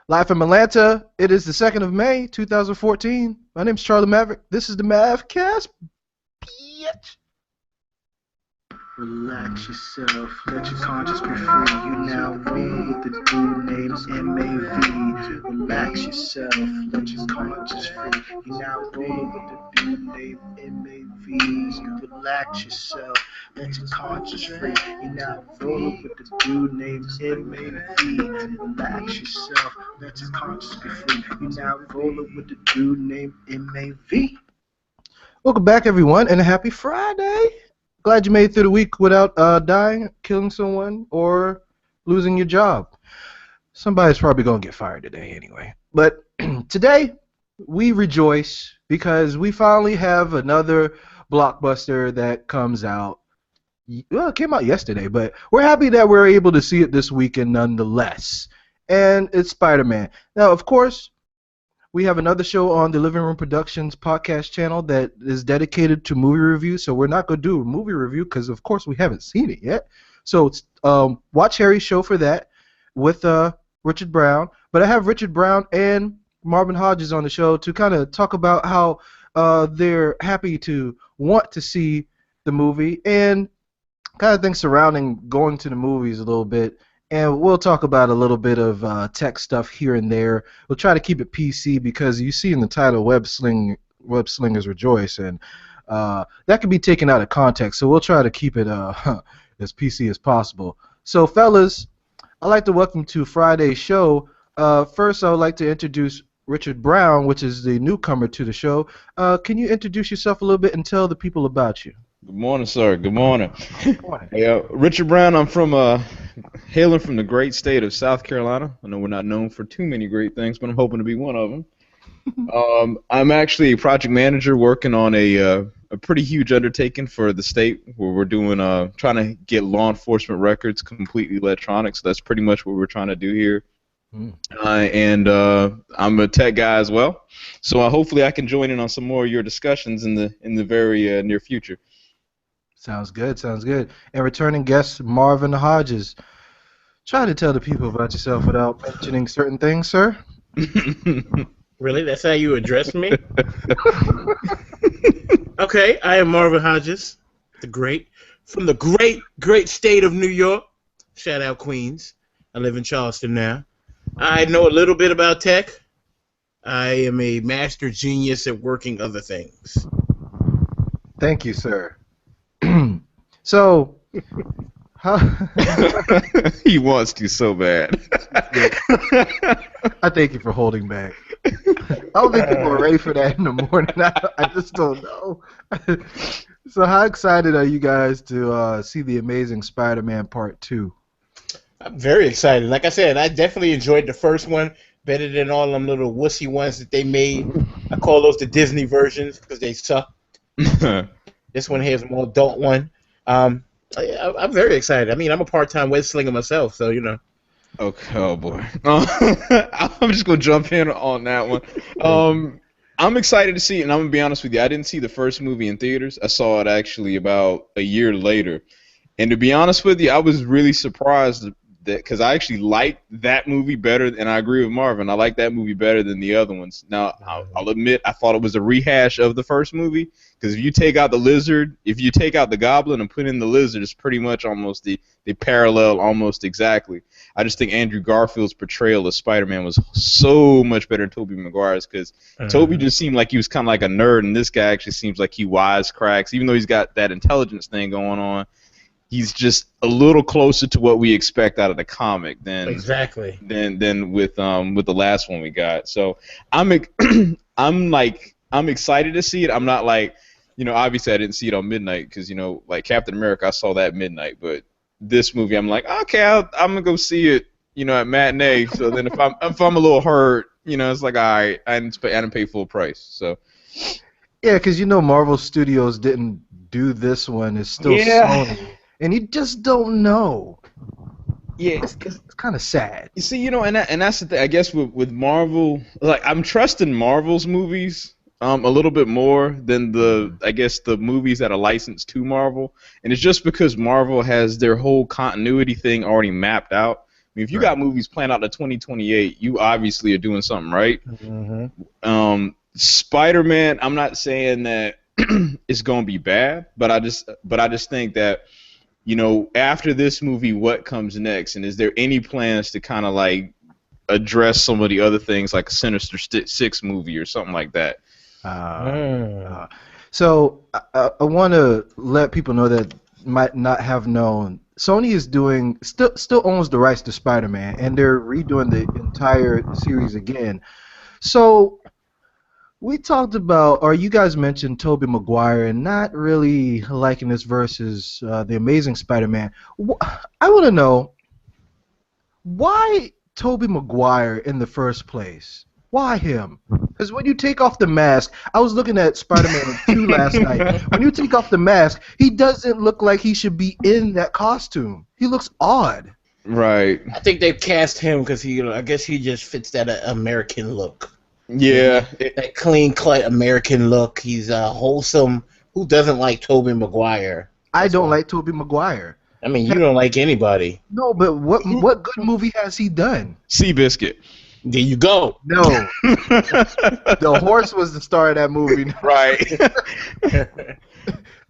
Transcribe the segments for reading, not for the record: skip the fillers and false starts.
Live from Atlanta, it is the 2nd of May, 2014. My name's Charlie Maverick. This is the MavCast, bitch. Relax yourself, let your conscience be free. You now roll with the dude named MAV. Relax yourself, let your conscience free. You now roll with the dude named MAV. Relax yourself, let your conscience free. You now roll with the dude named MAV. Relax yourself, let your conscience be free. You now roll with the dude named MAV. Welcome back, everyone, and a happy Friday. Glad you made it through the week without dying, killing someone, or losing your job. Somebody's probably going to get fired today anyway. But today, we rejoice because we finally have another blockbuster that comes out. Well, it came out yesterday, but we're happy that we're able to see it this weekend nonetheless. And it's Spider-Man. Now, of course, we have another show on the Living Room Productions podcast channel that is dedicated to movie review, so we're not going to do a movie review because, of course, we haven't seen it yet. So watch Harry's show for that with Richard Brown. But I have Richard Brown and Marvin Hodges on the show to kind of talk about how they're happy to want to see the movie and kind of things surrounding going to the movies a little bit. And we'll talk about a little bit of tech stuff here and there. We'll try to keep it PC because you see in the title Web Slingers Rejoice, and that can be taken out of context. So we'll try to keep it as PC as possible. So, fellas, I'd like to welcome to Friday's show. First, I would like to introduce Richard Brown, which is the newcomer to the show. Can you introduce yourself a little bit and tell the people about you? Good morning, sir. Good morning. Good morning. Hey, Richard Brown. I'm from hailing from the great state of South Carolina. I know we're not known for too many great things, but I'm hoping to be one of them. I'm actually a project manager working on a pretty huge undertaking for the state where we're doing trying to get law enforcement records completely electronic. So that's pretty much what we're trying to do here. And I'm a tech guy as well. So hopefully I can join in on some more of your discussions in the very near future. Sounds good, sounds good. And returning guest Marvin Hodges. Try to tell the people about yourself without mentioning certain things, sir. Really? That's how you address me? Okay, I am Marvin Hodges, from the great state of New York. Shout out Queens. I live in Charleston now. I know a little bit about tech. I am a master genius at working other things. Thank you, sir. So, how He wants to so bad. I thank you for holding back. I don't think people are ready for that in the morning. I just don't know. So how excited are you guys to see The Amazing Spider-Man Part 2? I'm very excited. Like I said, I definitely enjoyed the first one better than all them little wussy ones that they made. I call those the Disney versions because they suck. This one here is a more adult one. I'm very excited. I mean, I'm a part-time web slinger myself, so you know. Okay, oh boy. I'm just gonna jump in on that one. I'm excited to see it, and I'm gonna be honest with you. I didn't see the first movie in theaters. I saw it actually about a year later, and to be honest with you, I was really surprised that because I actually liked that movie better, and I agree with Marvin. I like that movie better than the other ones. Now, I'll admit I thought it was a rehash of the first movie because if you take out the lizard, if you take out the goblin and put in the lizard, it's pretty much almost they parallel almost exactly. I just think Andrew Garfield's portrayal of Spider-Man was so much better than Tobey Maguire's because Tobey just seemed like he was kind of like a nerd, and this guy actually seems like he wisecracks, even though he's got that intelligence thing going on. He's just a little closer to what we expect out of the comic than with the last one we got. So I'm excited to see it. I'm not like, obviously I didn't see it on midnight because like Captain America I saw that at midnight, but this movie I'm like, okay, I'm gonna go see it at matinee. So then if I'm a little hurt, it's like, all right, I didn't pay full price. So yeah, because Marvel Studios didn't do this one. It's still Sony. And you just don't know. Yeah, it's kind of sad. You see, and that's the thing. I guess with Marvel, like I'm trusting Marvel's movies a little bit more than the movies that are licensed to Marvel, and it's just because Marvel has their whole continuity thing already mapped out. mean, if you got movies planned out to 2028, you obviously are doing something right. Spider-Man, I'm not saying that it's gonna be bad, but I just think that, you know, after this movie, what comes next, and is there any plans to kind of like address some of the other things, like a Sinister Six movie or something like that? So I want to let people know that might not have known. Sony is doing still owns the rights to Spider-Man, and they're redoing the entire series again. So we talked about, or you guys mentioned Tobey Maguire and not really liking this versus the Amazing Spider-Man. I want to know why Tobey Maguire in the first place. Why him? Because when you take off the mask, I was looking at Spider-Man 2 last night. When you take off the mask, he doesn't look like he should be in that costume. He looks odd. Right. I think they cast him because I guess he just fits that American look. Yeah. That clean-cut American look. He's wholesome. Who doesn't like Tobey Maguire? I don't like Tobey Maguire. I mean, you don't like anybody. No, but what good movie has he done? Seabiscuit. There you go. No. The horse was the star of that movie. Right.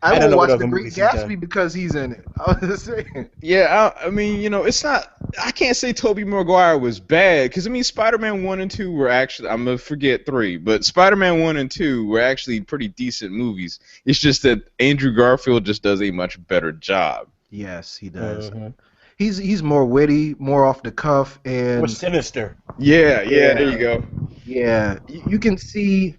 I don't will know what watch other The Great movies he's done. Gatsby because he's in it. I was just saying. Yeah, I mean, you know, it's not. I can't say Tobey Maguire was bad because I mean, Spider-Man 1 and 2 were actually. I'm gonna forget 3, but Spider-Man 1 and 2 were actually pretty decent movies. It's just that Andrew Garfield just does a much better job. Yes, he does. He's more witty, more off the cuff, and More sinister. Yeah, there you go. yeah, you can see.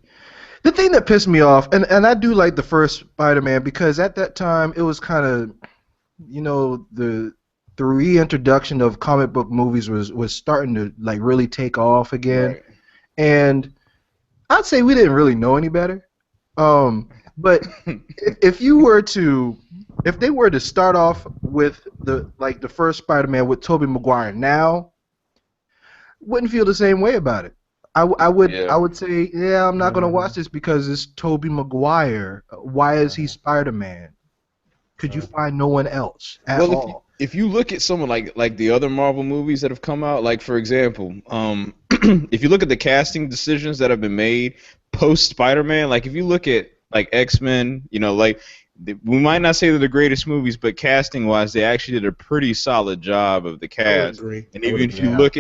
The thing that pissed me off, and I do like the first Spider-Man because at that time it was kind of, you know, the reintroduction of comic book movies was starting to like really take off again, Right. and I'd say we didn't really know any better. But if they were to start off with the first Spider-Man with Tobey Maguire now, wouldn't feel the same way about it. I would say, yeah, I'm not gonna watch this because it's Tobey Maguire. Why is he Spider-Man? Could you find no one else at all? If you look at someone like the other Marvel movies that have come out, like for example, if you look at the casting decisions that have been made post Spider-Man, like if you look at like X-Men, you know, like we might not say they're the greatest movies, but casting wise, they actually did a pretty solid job of the cast. agree. And even if you look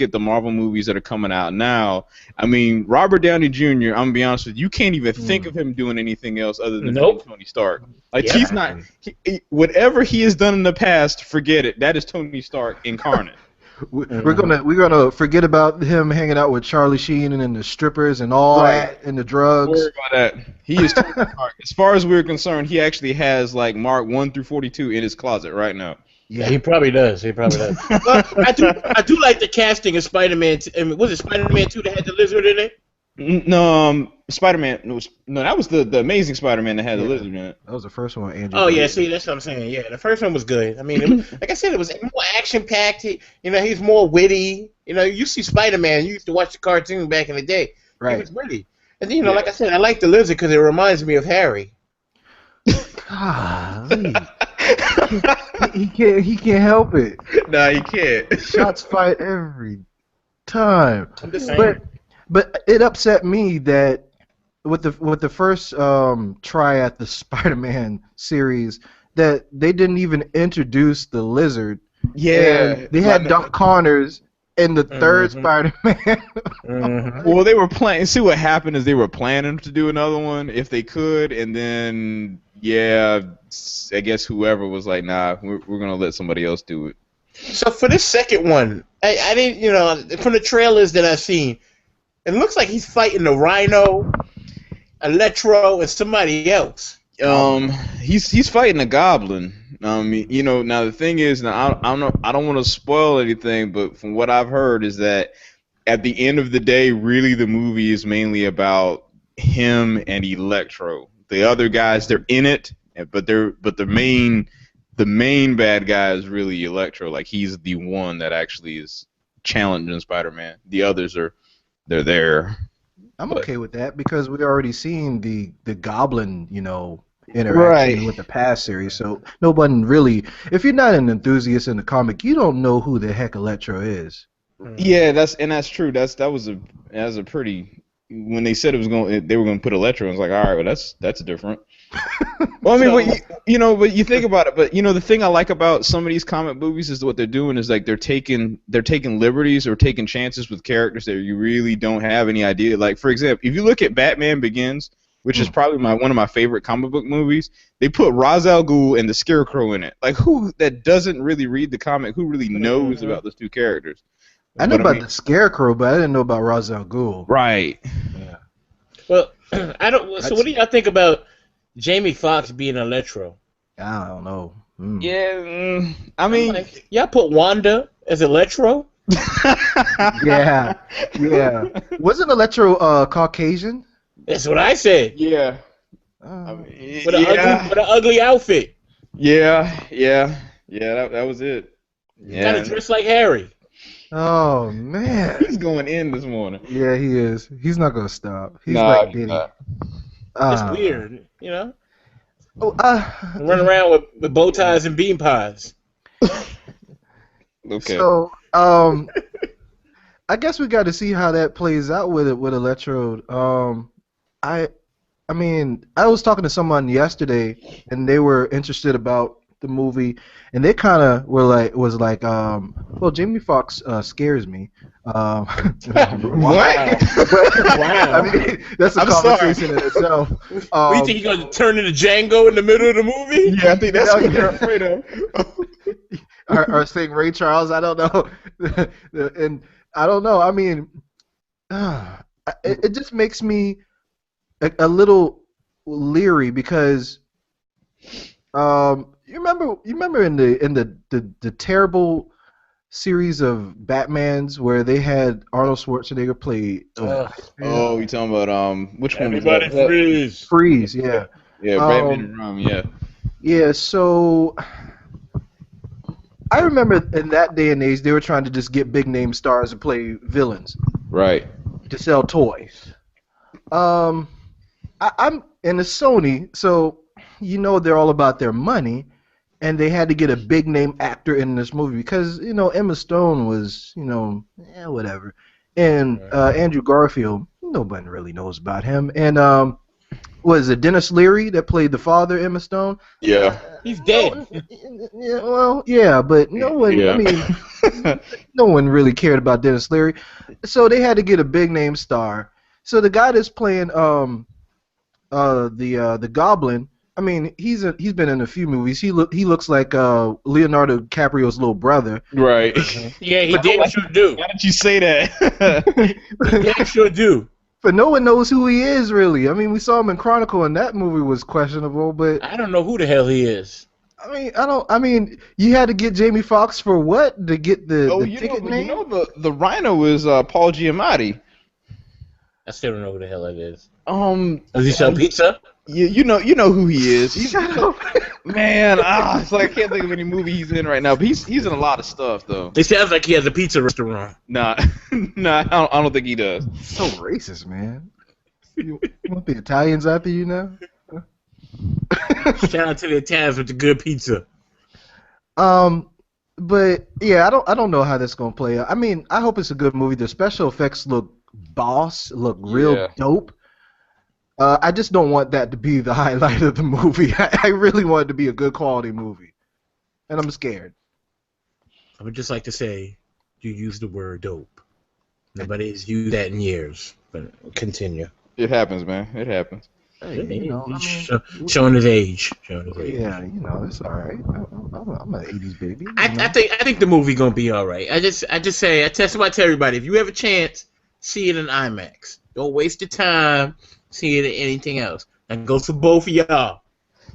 at the Marvel movies that are coming out now, I mean, Robert Downey Jr. I'm gonna be honest with you, you can't even think of him doing anything else other than being Tony Stark. Like he's not. Whatever he has done in the past, forget it. That is Tony Stark incarnate. We're gonna forget about him hanging out with Charlie Sheen and the strippers and all that and the drugs. Don't worry about that. He is Tony Stark. As far as we're concerned, he actually has like Mark 1 through 42 in his closet right now. Yeah, he probably does. But I do like the casting of Spider-Man. Was it Spider-Man 2 that had the lizard in it? No, Spider-Man. No, that was the Amazing Spider-Man that had the lizard in it. That was the first one, Andrew. Oh yeah, see, that's what I'm saying. Yeah, the first one was good. I mean, like I said, it was more action-packed. He's more witty. You know, you see Spider-Man. You used to watch the cartoon back in the day. Right. He was witty. And then, like I said, I like the lizard because it reminds me of Harry. Golly. he can't help it. Nah, he can't. Shots fired every time. I'm just saying. But it upset me that with the first try at the Spider-Man series that they didn't even introduce the lizard. Yeah, and they had Doc Connors in the third Spider-Man. Well, they were planning. See, what happened is they were planning to do another one if they could, and then I guess whoever was like, nah, we're gonna let somebody else do it. So for this second one, I didn't, from the trailers that I've seen, it looks like he's fighting the Rhino, Electro, and somebody else. He's fighting a Goblin. Now the thing is, now I don't want to spoil anything, but from what I've heard is that at the end of the day, really the movie is mainly about him and Electro. The other guys, they're in it, but the main bad guy is really Electro. Like he's the one that actually is challenging Spider-Man. The others they're there. I'm okay with that because we already seen the Goblin, interaction Right. with the past series. So no one really, if you're not an enthusiast in the comic, you don't know who the heck Electro is. Yeah, that's true. That was a pretty when they said they were going to put Electro, I was like, all right, well that's different. Well, I mean, but you think about it. But the thing I like about some of these comic movies is what they're doing is like they're taking liberties or taking chances with characters that you really don't have any idea. Like for example, if you look at Batman Begins, which is probably one of my favorite comic book movies, they put Ra's al Ghul and the Scarecrow in it. Like who that doesn't really read the comic, who really knows about those two characters? I know about the Scarecrow, but I didn't know about Ra's al Ghul. Right. Yeah. Well, I don't. So what do y'all think about Jamie Foxx being Electro? I don't know. Yeah, I mean, Like, y'all put Wanda as Electro? Yeah. Wasn't Electro Caucasian? That's what I said. yeah. Uh, With an ugly outfit. Yeah. That was it. Yeah. Kind of dressed like Harry. oh man. He's going in this morning. Yeah, he is. He's not gonna stop. He's Nah, like he's Diddy. not. It's weird, Oh, Run around with bow ties and bean pies. Okay. So, I guess we got to see how that plays out with Electrode. I mean, I was talking to someone yesterday, and they were interested about the movie, and they kind of was like, well, Jamie Foxx scares me. What? Wow. I mean, that's a conversation in itself. What, you think he's going to turn into Django in the middle of the movie? Yeah, I think that's what they're afraid of. or sing Ray Charles? I don't know. And I don't know. I mean, it just makes me a little leery because you remember in the terrible series of Batmans where they had Arnold Schwarzenegger play Oh, you talking about which one? Everybody freeze. Freeze, yeah. Yeah, Batman and Rum, yeah. Yeah, so I remember in that day and age they were trying to just get big name stars to play villains Right. to sell toys. I'm in a Sony, so they're all about their money, and they had to get a big name actor in this movie because Emma Stone was whatever, and Andrew Garfield, nobody really knows about him, and was it Dennis Leary that played the father, Emma Stone? Yeah. He's dead. Yeah, well, yeah, but no one. Yeah. I mean, no one really cared about Dennis Leary, so they had to get a big name star. So the guy that's playing the Goblin, I mean, he's been in a few movies. He looks like Leonardo DiCaprio's little brother. Right. Yeah, he damn sure do. Why did you say that? He damn sure do. But no one knows who he is really. I mean, we saw him in Chronicle, and that movie was questionable. But I don't know who the hell he is. I mean, I mean, you had to get Jamie Foxx for what to get the ticket name? The Rhino is Paul Giamatti. I still don't know who the hell that is. Does he sell pizza? You know who he is. Man, it's like I can't think of any movie he's in right now. But he's in a lot of stuff though. It sounds like he has a pizza restaurant. Nah, I don't think he does. So racist, man. You want the Italians after you now? Shout out to the Italians with the good pizza. But yeah, I don't know how that's gonna play out. I mean, I hope it's a good movie. The special effects look look real dope. I just don't want that to be the highlight of the movie. I really want it to be a good quality movie, and I'm scared. I would just like to say, you used the word dope. Nobody's used that in years. But continue. It happens, man. It happens. Hey, Showing his age. Yeah, it's all right. I'm an '80s baby. I think the movie gonna be all right. I tell everybody, if you have a chance, see it in IMAX. Don't waste your time. See it in anything else. And go for both of y'all.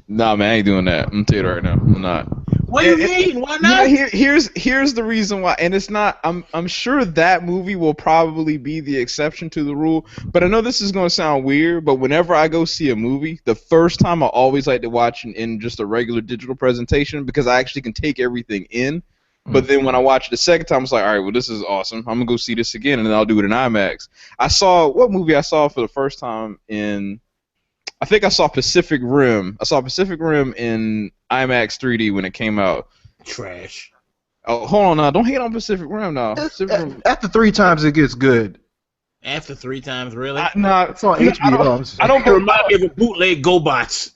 Nah, man, I ain't doing that. I'm gonna tell you right now, I'm not. What do you mean? Why not? Here's the reason why, and it's not. I'm sure that movie will probably be the exception to the rule. But I know this is gonna sound weird, but whenever I go see a movie, the first time I always like to watch in just a regular digital presentation because I actually can take everything in. But then when I watch it the second time, it's like, all right, well, this is awesome. I'm gonna go see this again, and then I'll do it in IMAX. What movie I saw for the first time in I think I saw Pacific Rim. I saw Pacific Rim in IMAX 3D when it came out. Trash. Oh, hold on now. Don't hate on Pacific Rim now. Pacific Rim. After 3 times, it gets good. After 3 times, really? Nah, It's on HBO. I don't It remind me of a bootleg GoBots.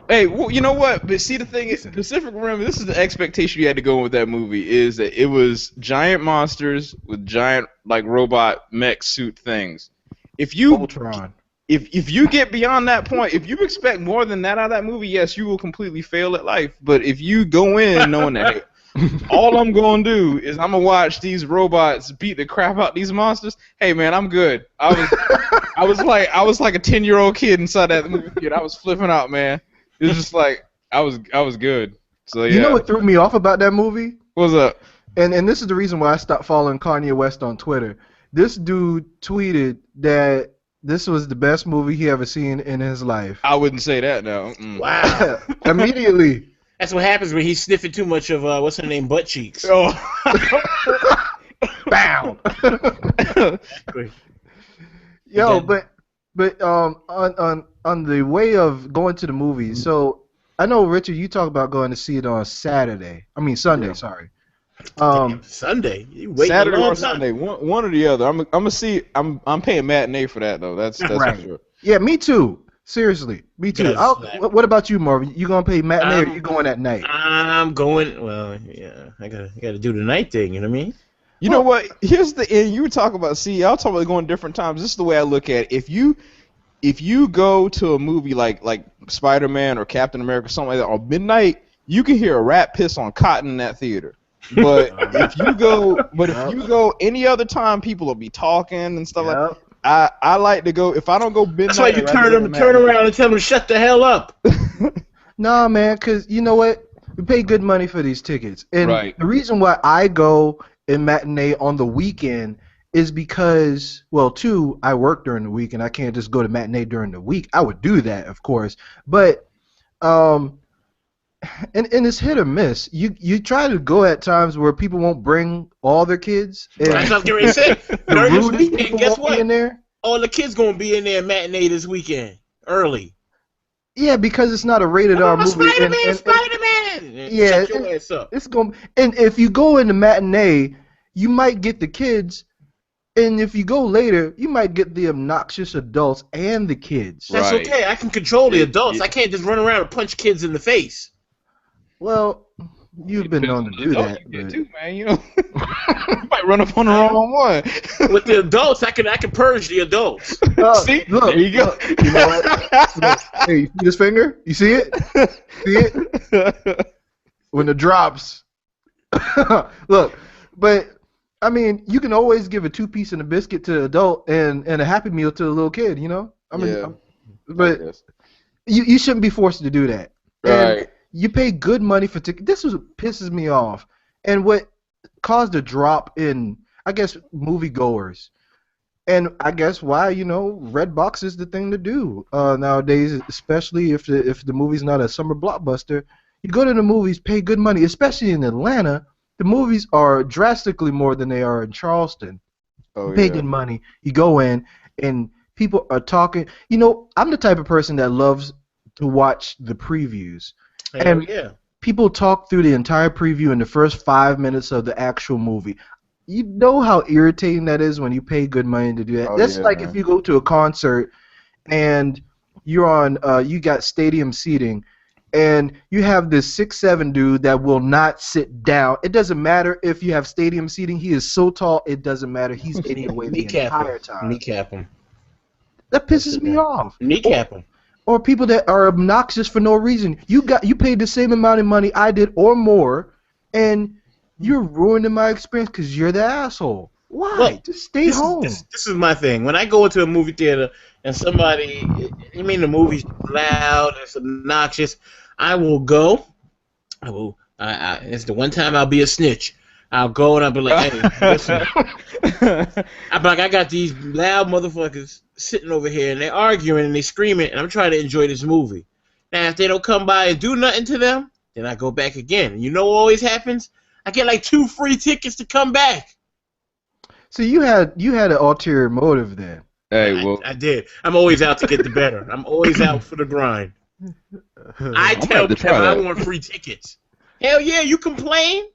Hey, well, you know what? But see, the thing is, Pacific Rim. This is the expectation you had to go with that movie. Is that it was giant monsters with giant like robot mech suit things. If you Ultron. if you get beyond that point, if you expect more than that out of that movie, yes, you will completely fail at life. But if you go in knowing that hey, all I'm gonna do is I'm gonna watch these robots beat the crap out these monsters, hey man, I'm good. I was like a 10-year-old kid inside that movie theater. I was flipping out, man. It was just like I was good. So yeah. You know what threw me off about that movie? What's up? And this is the reason why I stopped following Kanye West on Twitter. This dude tweeted that this was the best movie he ever seen in his life. I wouldn't say that now. Wow. Immediately. That's what happens when he's sniffing too much of, what's her name, butt cheeks. Oh. Bam. Yo, but on the way of going to the movies, so I know Richard, you talk about going to see it on Sunday. Yeah. Sorry. Damn, Sunday. You waiting Saturday a long or time. Sunday, one or the other. I'm gonna see. I'm paying matinee for that though. That's Right. for sure. Yeah, me too. Seriously, me too. Yes, What about you, Marvin? You gonna pay matinee or you going at night? I'm going. Well, yeah, I gotta do the night thing. You know what I mean? You know what? Here's the end. You were talking about. See, I'll talk about going different times. This is the way I look at it. If you go to a movie like Spider-Man or Captain America or something like that on midnight, you can hear a rat piss on cotton in that theater. But if you go any other time, people will be talking and stuff like that. I like to go. If I don't go midnight, That's why you turn around and tell them to shut the hell up. Nah, man, because you know what? We pay good money for these tickets. And Right. the reason why I go in matinee on the weekend is because, well, two, I work during the week and I can't just go to matinee during the week. I would do that, of course. But, and it's hit or miss. You try to go at times where people won't bring all their kids. And That's what I'm getting ready to say. the During this rudest weekend, people guess won't be what? in there. All the kids gonna be in there matinee this weekend, early. Yeah, because it's not a rated R movie. Spider-Man, and- Spider-Man. Yeah, Shut your ass up. It's going and if you go in the matinee, you might get the kids, and if you go later, you might get the obnoxious adults and the kids. That's Right. okay. I can control the adults. I can't just run around and punch kids in the face. Well, you've been known to do that. You but- too, man. You know, you might run up on the wrong one. With the adults, I can purge the adults. See, look, there you go. look, you know what? Look, hey, you see this finger? You see it? See it? When it drops. Look, but I mean, you can always give a 2-piece and a biscuit to an adult and a Happy Meal to a little kid, you know? I mean, Yeah. but you shouldn't be forced to do that. And Right. you pay good money for tickets. This is what pisses me off. And what caused a drop in, I guess, moviegoers. And I guess why, Redbox is the thing to do nowadays, especially if the movie's not a summer blockbuster. You go to the movies, pay good money, especially in Atlanta. The movies are drastically more than they are in Charleston. Oh, Pay yeah. good money. You go in, and people are talking. I'm the type of person that loves to watch the previews. Hell yeah. People talk through the entire preview in the first 5 minutes of the actual movie. You know how irritating that is when you pay good money to do that. Oh, That's yeah, like man. if you go to a concert and you're on, you got stadium seating, and you have this 6'7" dude that will not sit down. It doesn't matter if you have stadium seating. He is so tall, it doesn't matter. He's getting away the entire time. Kneecap him. That pisses me off. Kneecap him. Or people that are obnoxious for no reason. You paid the same amount of money I did or more, and you're ruining my experience because you're the asshole. Why? Look, Just stay home. This is my thing. When I go into a movie theater and somebody, the movie's loud, it's obnoxious, I will go. It's the one time I'll be a snitch. I'll go and I'll be like, hey, listen. I'll be like, I got these loud motherfuckers sitting over here and they're arguing and they screaming and I'm trying to enjoy this movie. Now, if they don't come by and do nothing to them, then I go back again. You know what always happens? I get like 2 free tickets to come back. So you had an ulterior motive then. Hey, well, I did. I'm always out to get the better. I'm always out for the grind. I I'm gonna tell have to try Kevin I that. want free tickets. Hell yeah, you complain?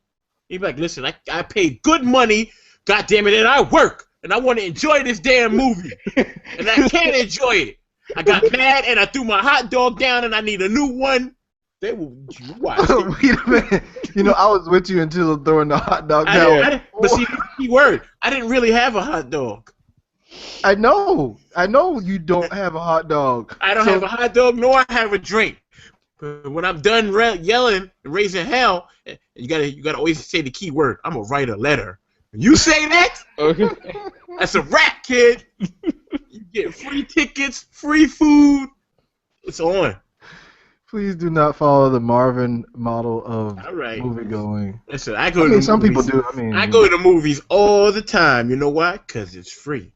He'd be like, listen, I paid good money, God damn it, and I work, and I want to enjoy this damn movie, and I can't enjoy it. I got mad, and I threw my hot dog down, and I need a new one. They will watch it. Wait a minute. You know, I was with you until throwing the hot dog down. But see, the key word, I didn't really have a hot dog. I know you don't have a hot dog. I don't have a hot dog, nor I have a drink. But when I'm done yelling and raising hell, you gotta always say the key word. I'm gonna write a letter. When you say that, Okay. that's a wrap, kid. You get free tickets, free food. It's on. Please do not follow the Marvin model of All right. movie going. Listen, I go to the Some people movies. do. I mean, I go to the movies all the time. You know why? Because it's free.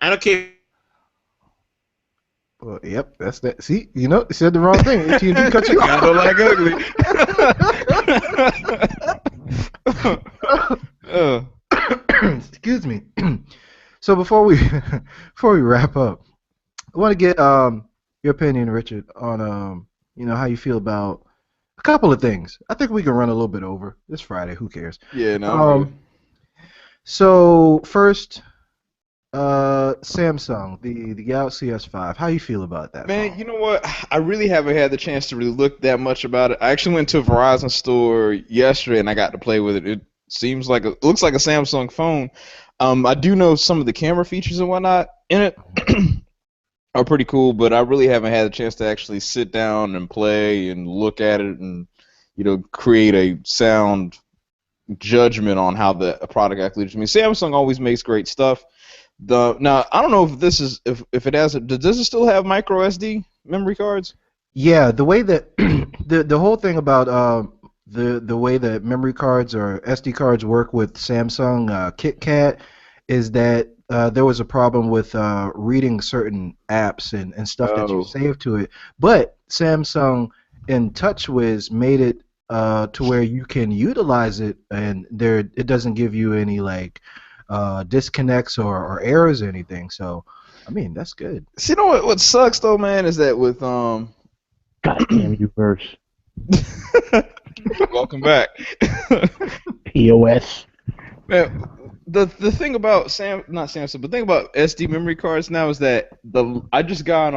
I don't care. Well, yep, that's that. See, you know, you said the wrong thing. AT&T cut you I don't like ugly. Excuse me. So before we wrap up, I want to get your opinion, Richard, on how you feel about a couple of things. I think we can run a little bit over. It's Friday. Who cares? Yeah, no. So first, Samsung, the Galaxy S5. How you feel about that? Man, phone? you know what? I really haven't had the chance to really look that much about it. I actually went to a Verizon store yesterday and I got to play with it. It looks like a Samsung phone. I do know some of the camera features and whatnot in it are pretty cool, but I really haven't had a chance to actually sit down and play and look at it and create a sound judgment on how the product actually is. I mean, Samsung always makes great stuff. Now I don't know if this is if it has does it still have micro SD memory cards? Yeah, the way that the whole thing about the way that memory cards or SD cards work with Samsung KitKat is that there was a problem with reading certain apps and stuff that you save to it. But Samsung in TouchWiz made it to where you can utilize it, and it doesn't give you any disconnects or errors or anything. So, I mean, that's good. See, you know what sucks though, man, is that with Goddamn you, verse. welcome back. POS. Man, the thing about not Samsung, but the thing about SD memory cards now is that I just got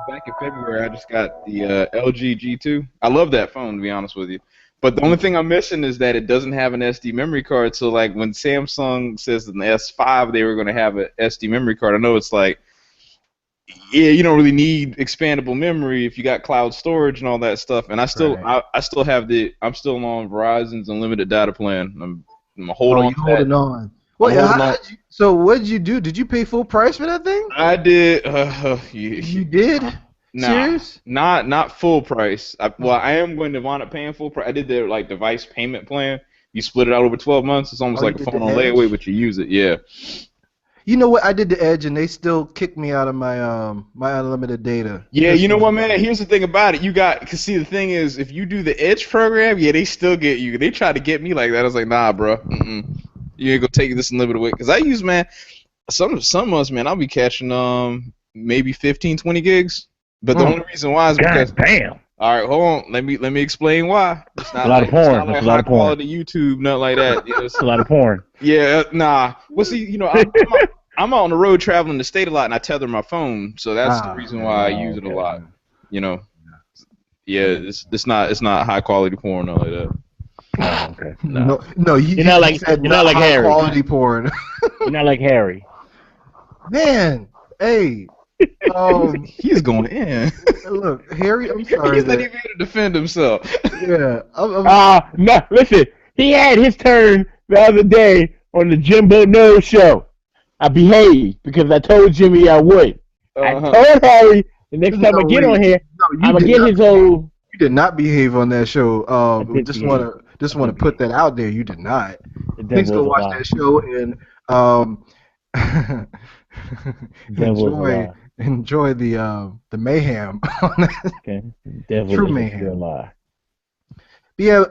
back in February. I just got the LG G2. I love that phone, to be honest with you. But the only thing I'm missing is that it doesn't have an SD memory card. So like when Samsung says in the S5 they were going to have an SD memory card, I know it's like, yeah, you don't really need expandable memory if you got cloud storage and all that stuff. And I still I still have I'm still on Verizon's unlimited data plan. I'm holding on to that. Holding on. Well, so what did you do? Did you pay full price for that thing? I did. You did? Nah, Serious? not full price. I am going to wind up paying full price. I did their device payment plan. You split it out over 12 months. It's almost like a phone on layaway, but you use it. Yeah. You know what? I did the Edge, and they still kicked me out of my my unlimited data. Yeah, you know what, man? Here's the thing about it. Cause see, the thing is, if you do the Edge program, yeah, they still get you. They try to get me like that. I was like, nah, bro. You ain't gonna take this unlimited away. Cause I use, man, some months, man, I'll be catching maybe 15, 20 gigs. But the only reason why is because damn. All right, hold on. Let me explain why. It's not a lot of porn. It's not It's a lot high of porn. quality YouTube, nothing like that. Yeah, It's a lot of porn. yeah, nah. Well, see, I'm on the road traveling the state a lot, and I tether my phone, so that's the reason why I use it a lot. Yeah, it's not high quality porn, nothing like that. Oh, okay. No, You're not like high Harry. quality porn. You're not like Harry. Man, hey. He's going in. Look, Harry, I'm sorry. He's not even able to defend himself. Yeah. No, listen. He had his turn the other day on the Jimbo No show. I behaved because I told Jimmy I would. I told Harry the next time I get on here, I'm gonna get his old. You did not behave on that show. Just want to put that out there. You did not. Please go watch that show and enjoy the mayhem. Okay. True mayhem. Yeah,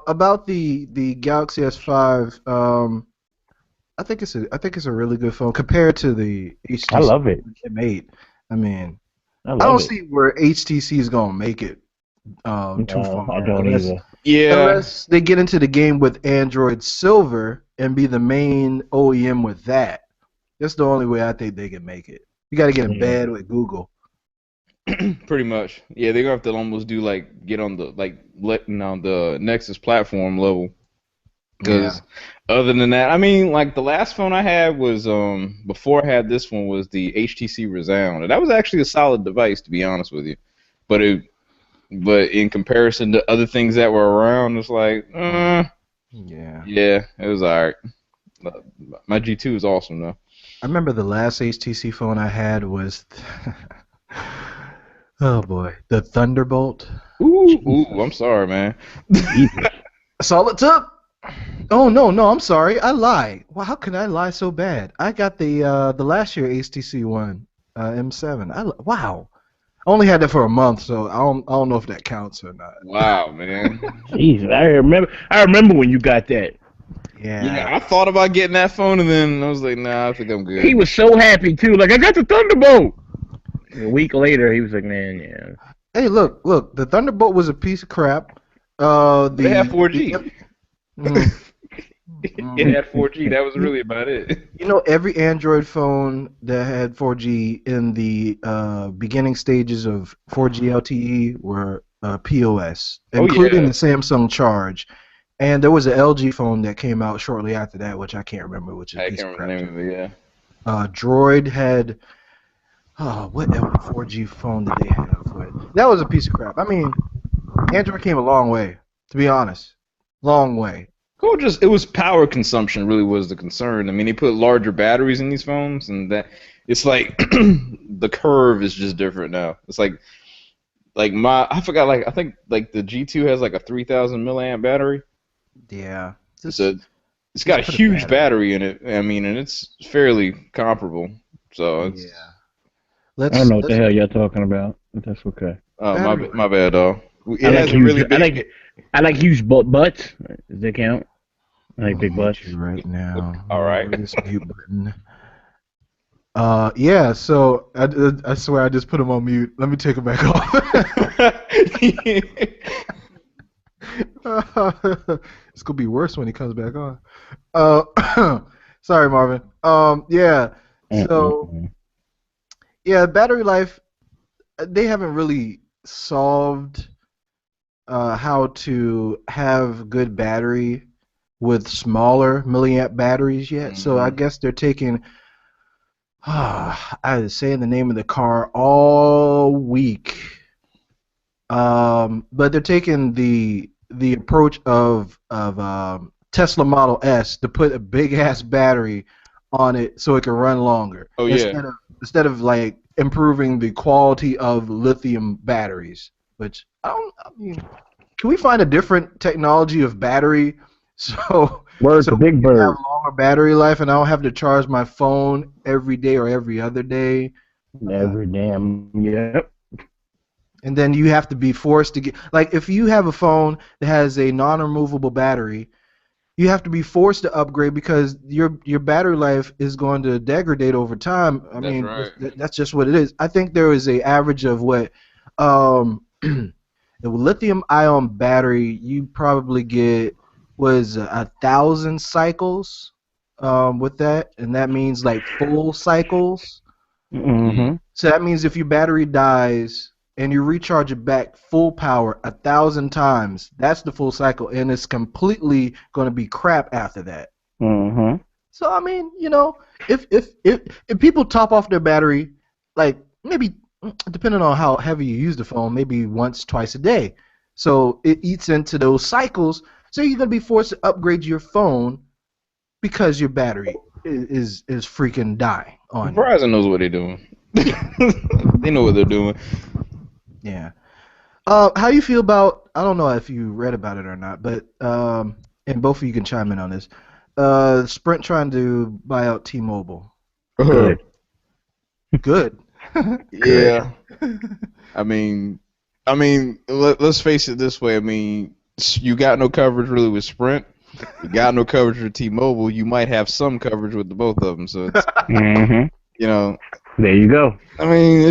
about the Galaxy S5. I think it's a really good phone compared to the I HTC love it. M8. I mean, I I love don't it. see where HTC is gonna make it too No, I far don't either. Yeah. unless they get into the game with Android Silver and be the main OEM with that. That's the only way I think they can make it. You got to get in Yeah. bed with Google. Pretty much. Yeah, they're gonna have to almost do like get on the the Nexus platform level. Yeah. Because other than that, I mean, like the last phone I had was before I had this one was the HTC Resound, and that was actually a solid device to be honest with you. But in comparison to other things that were around, it's like, Yeah. yeah, it was alright. My G2 is awesome though. I remember the last HTC phone I had was, oh boy, the Thunderbolt. Ooh, I'm sorry, man. Jesus. That's all it took. Oh no, I'm sorry. I lied. Well, how can I lie so bad? I got the last year HTC one, M7. Wow. I only had that for a month, so I don't know if that counts or not. Wow, man. Jesus. I remember when you got that. Yeah, Yeah. I thought about getting that phone, and then I was like, nah, I think I'm He good. was so happy too. Like I got the Thunderbolt. A week later, he was like, "Man, yeah." Hey, look. The Thunderbolt was a piece of crap. But it had The 4G. mm, It mm. had 4G. That was really about it. You know, every Android phone that had 4G in the beginning stages of 4G LTE were POS, Oh including yeah, the Samsung Charge. And there was an LG phone that came out shortly after that, which I can't remember, which is a I piece of can't remember crap the too. name of it. Yeah. Droid had, what 4G phone did they have? That was a piece of crap. I mean, Android came a long way, to be honest. Long way. Well, just it was power consumption really was the concern. I mean, they put larger batteries in these phones, and that it's like the curve is just different now. It's like my I forgot I think like the G2 has like a 3,000 milliamp battery. Yeah. It's Just a it's got just a put a huge battery. battery in it. I mean, and it's fairly comparable. So it's Yeah. I don't know what the Let's hell y'all talking about, but that's okay. battery my life. bad, dog. I It like has a huge. really big. I like huge butts. Does that count? I I'm like gonna big mute butts. you right now. All right. Where's this mute button? Yeah. So I swear I just put him on mute. Let me take him back off. It's gonna be worse when he comes back on. Sorry, Marvin. Yeah. So Mm-mm-mm. yeah, battery life. They haven't really solved how to have good battery with smaller milliamp batteries yet. So I Mhm. guess they're taking. I was saying the name of the car all week. But they're taking the approach of Tesla Model S to put a big ass battery on it so it can run longer Oh yeah. instead of like improving the quality of lithium batteries. Which I mean, can we find a different technology of battery so Word so to we Big can have Bird. longer battery life and I don't have to charge my phone every day or every other day? Uh, Every damn. Yep. and then you have to be forced to get like if you have a phone that has a non-removable battery, you have to be forced to upgrade because your battery life is going to degrade over time. I That's mean, right. that's just what it is. I think there is a average of what the lithium ion battery you probably get was 1,000 cycles with that, and that means like full cycles. Mm-hmm. So that means if your battery dies and you recharge it back full power 1,000 times, that's the full cycle, and it's completely going to be crap after that. Mm-hmm. So I mean, if people top off their battery, like maybe depending on how heavy you use the phone, maybe once, twice a day, so it eats into those cycles. So you're gonna be forced to upgrade your phone because your battery is freaking dying on you. Verizon knows what they're doing. They know what they're doing. Yeah. How you feel about? I don't know if you read about it or not, but and both of you can chime in on this. Sprint trying to buy out T-Mobile. Good. Good. Good. Yeah. I mean, let's face it this way. I mean, you got no coverage really with Sprint. You got no coverage with T-Mobile, you might have some coverage with the both of them. So it's, you know, There you go. I mean,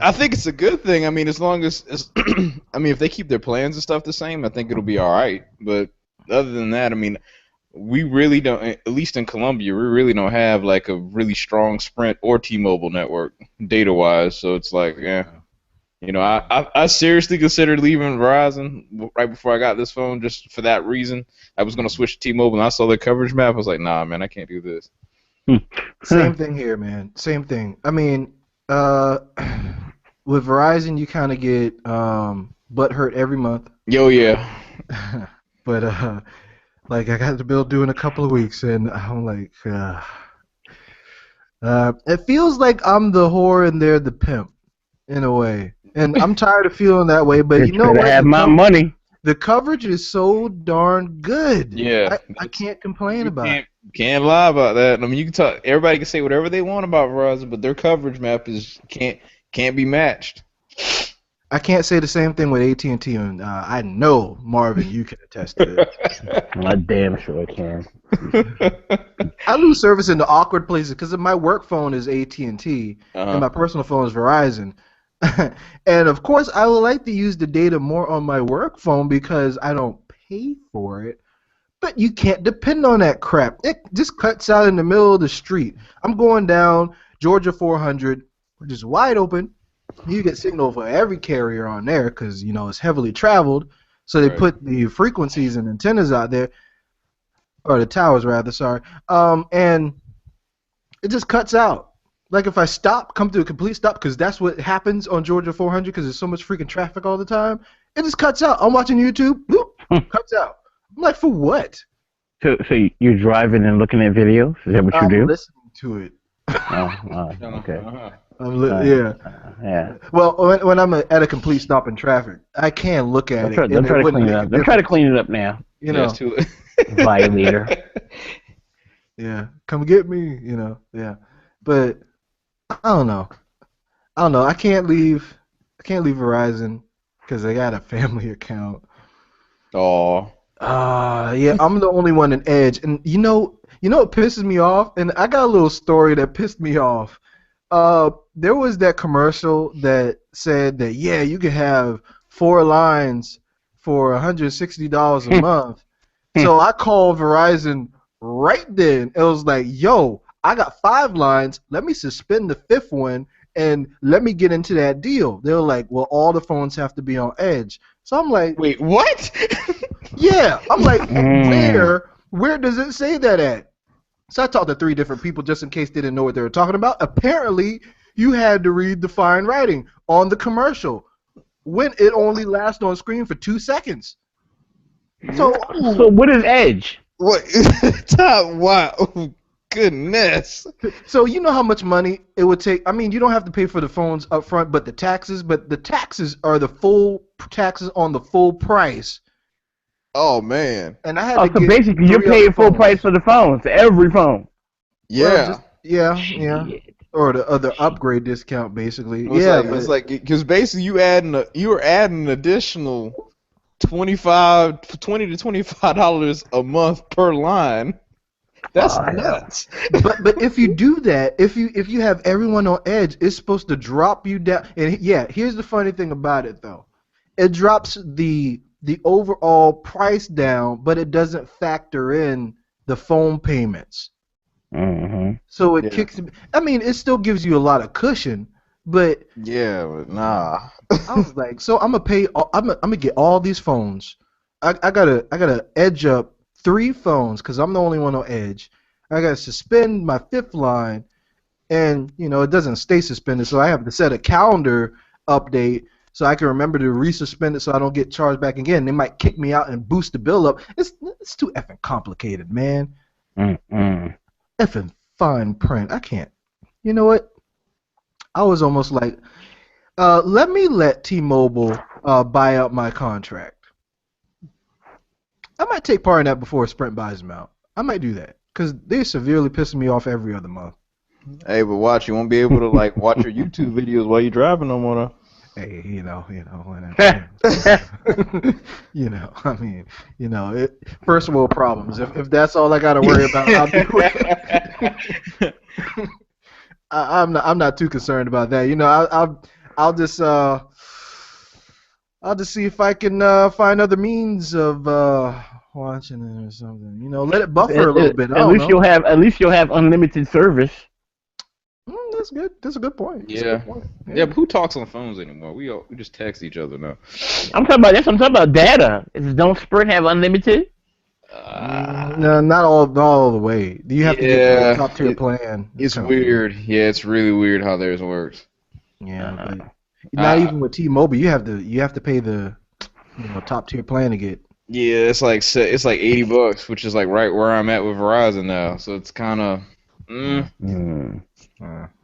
I think it's a good thing. I mean, as long as I mean, if they keep their plans and stuff the same, I think it'll be all right. But other than that, I mean, we really don't. At least in Colombia, we really don't have like a really strong Sprint or T-Mobile network data-wise. So it's like, yeah. You know, I seriously considered leaving Verizon right before I got this phone just for that reason. I was going to switch to T-Mobile, and I saw the coverage map. I was like, nah, man, I can't do this. Same thing here, man. Same thing. I mean, with Verizon, you kind of get butt hurt every month. Yo, yeah. But like I got the bill due in a couple of weeks, and I'm like, it feels like I'm the whore and they're the pimp, in a way. And I'm tired of feeling that way. But you know what? Have my money. The coverage is so darn good. Yeah, I can't complain about it. Can't lie about that. I mean, you can talk. Everybody can say whatever they want about Verizon, but their coverage map is can't be matched. I can't say the same thing with AT&T, and I know Marvin, you can attest to it. I damn sure can. I lose service in the awkward places because my work phone is AT&T and my personal phone is Verizon. And of course, I would like to use the data more on my work phone because I don't pay for it. But you can't depend on that crap. It just cuts out in the middle of the street. I'm going down Georgia 400, which is wide open. You get signal for every carrier on there because, you know, it's heavily traveled. So they put the frequencies and antennas out there, or the towers rather, sorry. And it just cuts out. Like if I come to a complete stop, because that's what happens on Georgia 400 because there's so much freaking traffic all the time, it just cuts out. I'm watching YouTube, whoop, cuts out. I'm like, for what? So you're driving and looking at videos? Is that what you do? I'm listening to it. Okay. Yeah. Well, when I'm at a complete stop in traffic, I can look at it. Don't try to clean it up. Don't try to clean it up now. You know, violator. Yeah, come get me. You know, yeah. But I don't know. I can't leave Verizon because I got a family account. Oh. Yeah, I'm the only one in Edge, and you know what pisses me off? And I got a little story that pissed me off. There was that commercial that said that you could have 4 lines for $160 a month. So I called Verizon right then. It was like, yo, I got 5 lines. Let me suspend the 5th one and let me get into that deal. They were like, well, all the phones have to be on Edge. So I'm like, wait, what? Yeah, I'm like, where does it say that at? So I talked to 3 different people just in case they didn't know what they were talking about. Apparently, you had to read the fine writing on the commercial when it only lasts on screen for 2 seconds. So what is Edge? What? Wow. Oh, goodness. So you know how much money it would take? I mean, you don't have to pay for the phones up front, but the taxes are the full taxes on the full price. Oh man! And I had so basically, you're paying full price for the phones, every phone. Yeah. Well, yeah. Or the other upgrade discount, basically. It's like because basically you were adding an additional $20 to $25 a month per line. That's nuts. But if you do that, if you have everyone on Edge, it's supposed to drop you down. And yeah, here's the funny thing about it though, it drops the overall price down, but it doesn't factor in the phone payments. Mm-hmm. So it kicks. I mean, it still gives you a lot of cushion, but but nah. I was like, so I'm gonna pay. I'm gonna get all these phones. I gotta edge up 3 phones because I'm the only one on Edge. I gotta suspend my 5th line, and it doesn't stay suspended, so I have to set a calendar update so I can remember to resuspend it so I don't get charged back again. They might kick me out and boost the bill up. It's too effing complicated, man. Effing fine print. I can't. You know what? I was almost like, let T-Mobile buy out my contract. I might take part in that before Sprint buys them out. I might do that because they're severely pissing me off every other month. Hey, but watch, you won't be able to watch your YouTube videos while you're driving no more. Hey, I mean, first world problems. If that's all I got to worry about, I'll do it. I'm not too concerned about that. I'll just I'll just see if I can find other means of watching it or something. Let it buffer a little bit. I At don't least know. at least you'll have unlimited service. That's good. That's a good point. That's a Yeah. good point. Yeah, but who talks on phones anymore? We just text each other now. I'm talking about this. I'm talking about data. Don't Sprint have unlimited? No, not all the way. You have to get the Yeah, top tier plan. it's kinda weird. Yeah, it's really weird how theirs works. Yeah, but not I, even with T-Mobile, you have to pay the top tier plan to get. yeah, it's like $80, which is like right where I'm at with Verizon now. So it's kind of, Mm.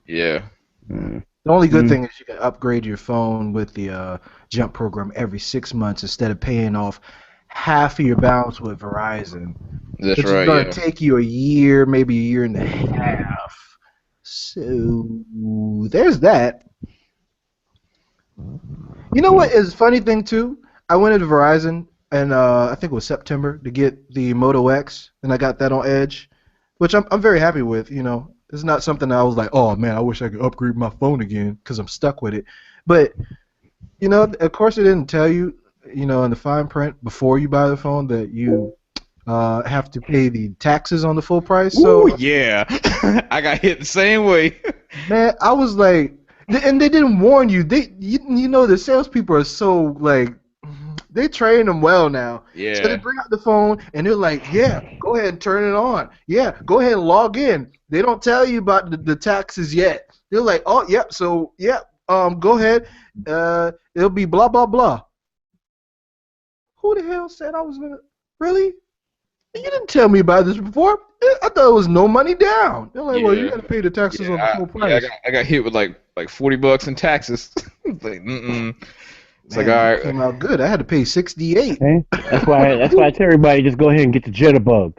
yeah. Mm. The only good thing is you can upgrade your phone with the Jump program every 6 months instead of paying off half of your balance with Verizon, That's which is right. going Yeah. to take you a year, maybe a year and a half. So there's that. You know what is a funny thing too? I went to Verizon and I think it was September to get the Moto X, and I got that on Edge, which I'm very happy with. It's not something I was like, oh man, I wish I could upgrade my phone again because I'm stuck with it. But of course, it didn't tell you, in the fine print before you buy the phone that you have to pay the taxes on the full price. So Ooh, yeah. I got hit the same way. man, I was like, and they didn't warn you. The salespeople are so like, they train them well now. So they Yeah. bring out the phone and they're like, yeah, go ahead and turn it on. Yeah, go ahead and log in. They don't tell you about the taxes yet. They're like, oh, yep, so, yep, go ahead. It'll be blah, blah, blah. Who the hell said I was going to, really? You didn't tell me about this before. I thought it was no money down. They're like, well, you Yeah. got to pay the taxes on the Yeah, full I price. got hit with like $40 in taxes. It's like, It's like, Man, all it right. came out good. I had to pay 68. Okay? That's why I tell everybody just go ahead and get the jitterbug.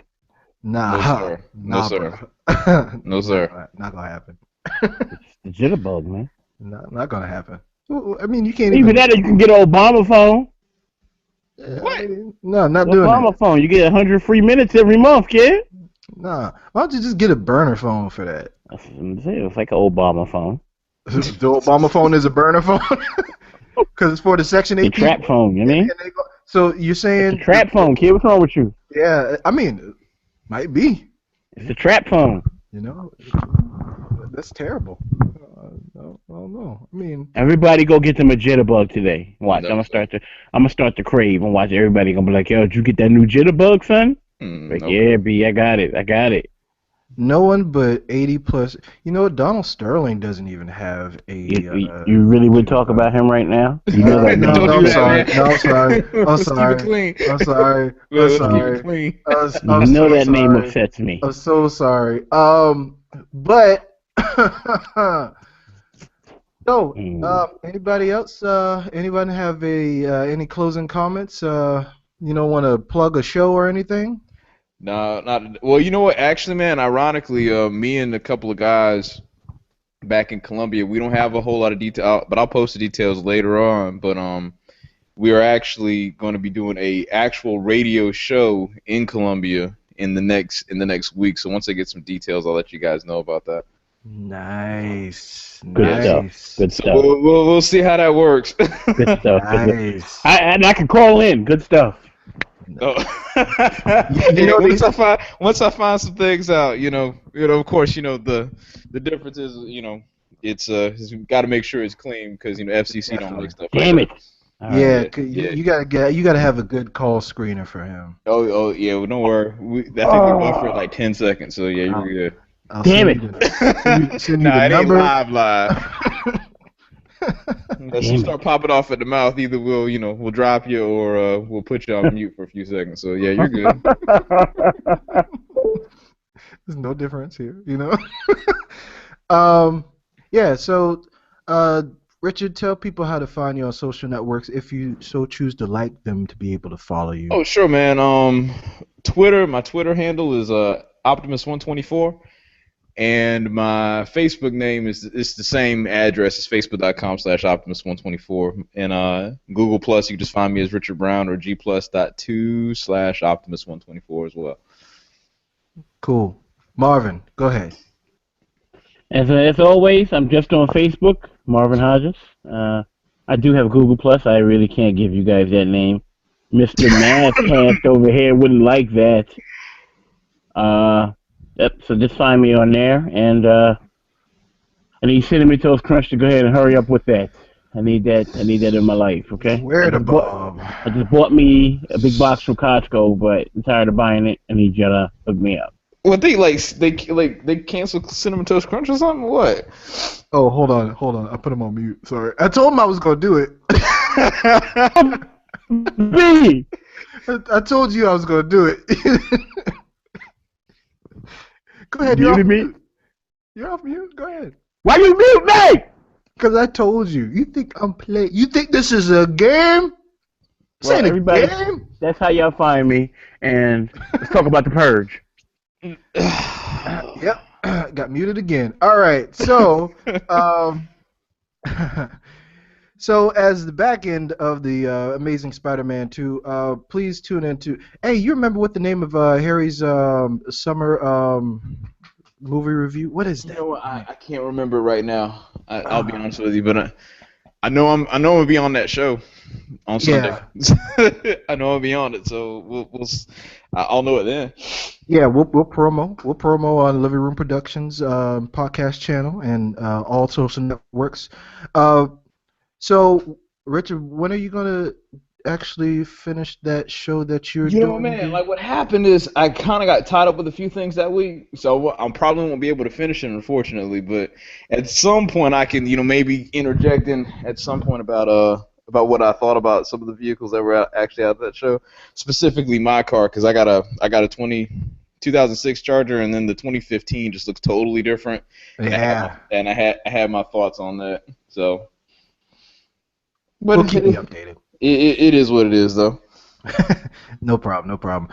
Nah, No, sir. No, nah, sir. bro. No, sir. Not gonna happen. The jitterbug, man. Not gonna happen. I mean, you can't Even even. that, you can get an Obama phone. What? No, not The doing Obama that. phone. You get 100 free minutes every month, kid. Nah. Why don't you just get a burner phone for that? That's what I'm saying. It's like an Obama phone. The Obama phone is a burner phone because it's for the Section A 8 trap people. phone, you mean? So you're It's saying a trap phone, kid. What's wrong with you? Yeah, I mean, might be. It's a trap phone. That's terrible. I don't know. I mean, Everybody go get them a jitterbug today. Watch, No, I'm gonna start to crave and watch everybody gonna be like, yo, did you get that new jitterbug, son? Like, okay. yeah, B, I got it. no one but 80 plus. You know what? Donald Sterling doesn't even have a. You really would talk about him right now? You know that No, name. Don't no, do I'm that, sorry. man. No, I'm sorry. I'm Let's keep sorry. it clean. I'm sorry. I'm Let's keep sorry. it clean. I'm You know so that name sorry. upsets me. I'm so sorry. But no. Anybody else? Anybody have any closing comments? Want to plug a show or anything? No, not well. You know what? Actually, man, ironically, me and a couple of guys back in Colombia, we don't have a whole lot of detail, but I'll post the details later on. But we are actually going to be doing a actual radio show in Colombia in the next week. So once I get some details, I'll let you guys know about that. Nice. Good Nice. stuff. Good So stuff. we'll see how that works. Good stuff. Nice. I can call in. Good stuff. Oh. You know once I find some things out, of course, the difference is, it's got to make sure it's clean because FCC don't like stuff like Damn that. it. All right. Yeah, Yeah. you gotta have a good call screener for him. Oh yeah, well, don't worry. I think we buffer at like 10 seconds, so yeah, you're good. I'll Damn send you send you Nah, the it ain't number. live. Unless you Damn start popping off at the mouth, either we'll drop you or we'll put you on mute for a few seconds. So yeah, you're good. There's no difference here, Yeah. So, Richard, tell people how to find you on social networks if you so choose to like them to be able to follow you. Oh sure, man. My Twitter handle is Optimus124. And my Facebook name is it's the same address as facebook.com/Optimus124. And Google Plus, you can just find me as Richard Brown or Gplus.2/Optimus124 as well. Cool. Marvin, go ahead. As always, I'm just on Facebook, Marvin Hodges. I do have Google Plus. I really can't give you guys that name. Mr. MavCast over here wouldn't like that. Yep, so just find me on there, and I need Cinnamon Toast Crunch to go ahead and hurry up with that. I need that in my life, okay? Where the bomb? I just bought me a big box from Costco, but I'm tired of buying it. I need you to hook me up. Well, they canceled Cinnamon Toast Crunch or something. What? Oh, hold on. I put him on mute. Sorry. I told him I was gonna do it. B. I told you I was gonna do it. Go ahead. Muted me? You're off mute. Go ahead. Why you mute me? Because I told you. You think I'm playing? You think this is a game? This Well, ain't a everybody, game. that's how y'all find me. And let's talk about the purge. Yep. Got muted again. All right. So, so as the back end of the Amazing Spider-Man 2, please tune into. Hey, you remember what the name of Harry's summer movie review? What is that? You know what? I can't remember right now. I'll be honest with you, but I know I'm gonna be on that show on Sunday. Yeah. I know I'll be on it, so I'll know it then. Yeah, we'll promo on Living Room Productions podcast channel and all social networks. So, Richard, when are you gonna actually finish that show that you're doing? You know, man, like what happened is I kind of got tied up with a few things that week, so I probably won't be able to finish it, unfortunately. But at some point, I can, maybe interject in at some point about what I thought about some of the vehicles that were actually out of that show, specifically my car, because I got a 2006 Charger, and then the 2015 just looks totally different. Yeah. And I had my thoughts on that, so. But we'll keep you updated. It is what it is, though. No problem.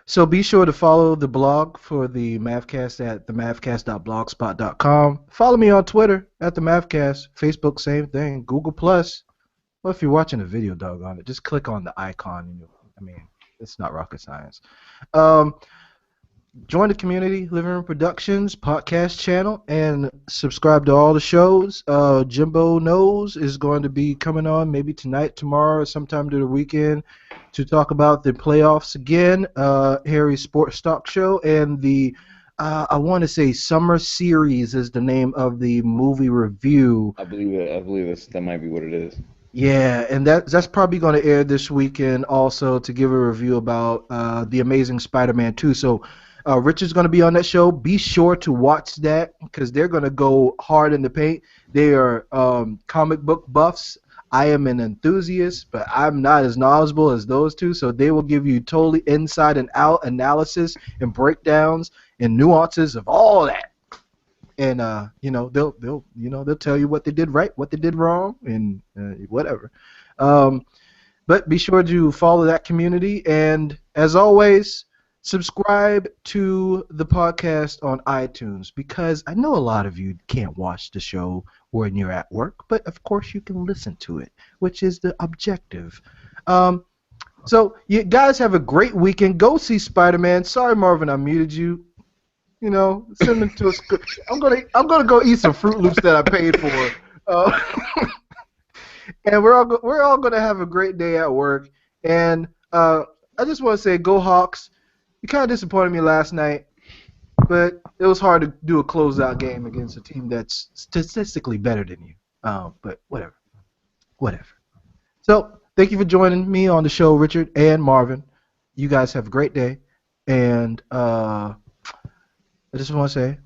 So be sure to follow the blog for the MavCast at themavcast.blogspot.com. Follow me on Twitter at the MavCast. Facebook, same thing. Google Plus. Well, if you're watching a video, doggone it, just click on the icon. It's not rocket science. Join the community, Living Room Productions podcast channel, and subscribe to all the shows. Jimbo Knows is going to be coming on maybe tonight, tomorrow, or sometime during the weekend to talk about the playoffs again. Harry's Sports Talk Show, and the I want to say Summer Series is the name of the movie review. I believe that might be what it is. Yeah, and that's probably going to air this weekend also to give a review about The Amazing Spider-Man 2. So Richard's going to be on that show. Be sure to watch that because they're going to go hard in the paint. They are comic book buffs. I am an enthusiast, but I'm not as knowledgeable as those two, so they will give you totally inside and out analysis and breakdowns and nuances of all that. And they'll tell you what they did right, what they did wrong, and whatever. But be sure to follow that community, and as always, subscribe to the podcast on iTunes because I know a lot of you can't watch the show when you're at work, but of course you can listen to it, which is the objective. So you guys have a great weekend. Go see Spider-Man. Sorry, Marvin, I muted you. Send them to a school. I'm gonna go eat some Fruit Loops that I paid for, and we're all gonna have a great day at work. And I just want to say, go Hawks! You kind of disappointed me last night, but it was hard to do a closeout game against a team that's statistically better than you. But whatever. So thank you for joining me on the show, Richard and Marvin. You guys have a great day, and I just want to say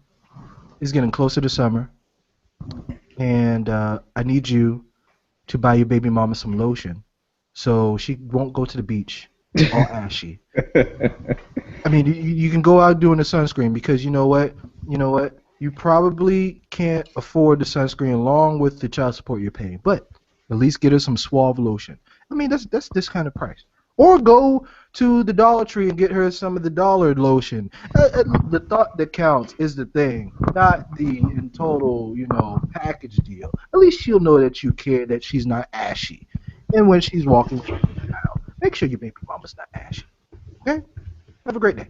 it's getting closer to summer, and I need you to buy your baby mama some lotion so she won't go to the beach all ashy. I mean, you can go out doing the sunscreen because you know what? You probably can't afford the sunscreen along with the child support you're paying, but at least get her some Suave lotion. I mean, that's this kind of price. Or go to the Dollar Tree and get her some of the dollar lotion. The thought that counts is the thing, not the in total, package deal. At least she'll know that you care, that she's not ashy. And when she's walking through the aisle, make sure your baby mama's not ashy. Okay? Have a great day.